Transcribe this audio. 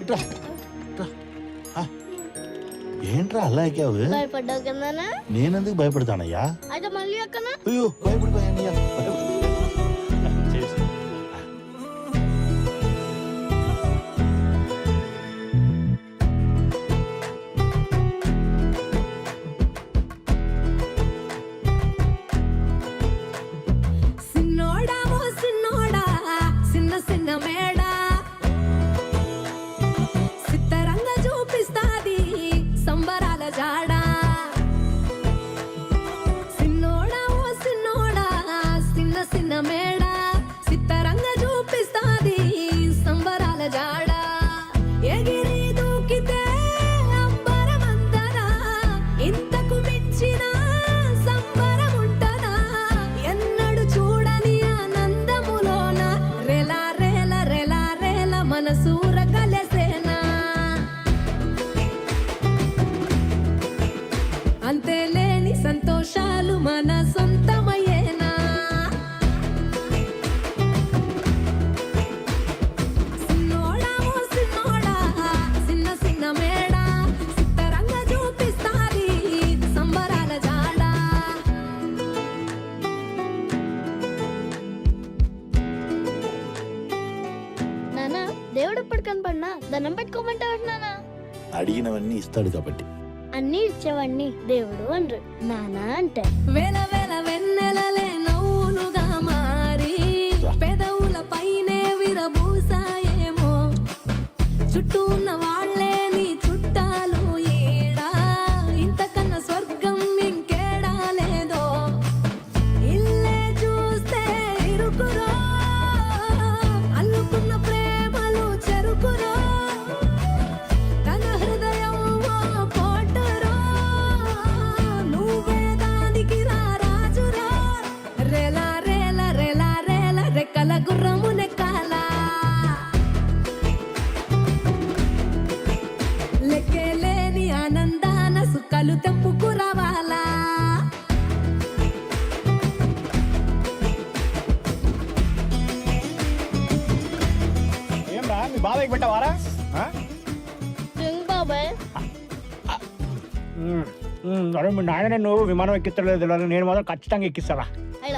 ఇట్రా ఏంట్రా అలా ఎక్కావు? భయపడ్డావు కదా? నేనెందుకు భయపడతానయ్యా? అయితే మళ్ళీ ఎక్కనా? అయ్యో భయపడిపోయానయ్యా. సిన్నోడా ఓ సిన్నోడా సిన్న సిన్న మేడా సిత్తరంగ చూపిస్తాది సంబరాల జాడా సిన్నోడా ఓ సిన్నోడా సిన్న సిన్న మేడా సిత్తరంగ చూపిస్తాది సంబరాల జాడా ఎగిరి దూకితే అంబరమంతనా ఇంతకు మించిన సంబరం ఉంటదా ఎన్నడు చూడని ఆనందములోన రెలా రేల రెలా రేల మనసూర కలసేనా అంతే లేని సంతోషాలు మన సొంతమయ్యేనా సిన్నోడా ఓ సిన్నోడా సిన్న సిన్న మేడా సిత్తరంగ చూపిస్తాది సంబరాల జాడా నానా దేవుడు ఎప్పుడు కనపడినా దండం పెట్టుకోమంటావు నానా? అడిగినవన్నీ ఇస్తాడు కాబట్టి. అన్ని ఇచ్చేవాడిని దేవుడు అనరు, నానా అంటే. వేల వేల వెన్నెలలే నవ్వులుగా మారి పెదవుల పైనే విరబూసాయేమో చుట్టూ ఉన్న వాళ్ళే నీ చుట్టాలు ఏడా ఇంతకన్నా స్వర్గం ఇంకేడా లేదో ఇల్లే చూస్తే ఇరుకురో అల్లుకున్న ప్రేమలు చెరుకురో తన హృదయం ఓ కోటరో నువ్వే దానికి రా రాజురా రేలా రేల రేలా రేల రెక్కల గుర్రము నెక్కాల లెక్కలేని ఆనందాన సుక్కలు తెంపుకు రావాలా ఏం రా మీ బాబాయ్కి పెట్టావారా? ఏం బాబాయ్? అరే మీ నాయన నువ్వు విమానం ఎక్కిస్తలేదు, నేను మాత్రం ఖచ్చితంగా ఎక్కిస్తారా. ఐ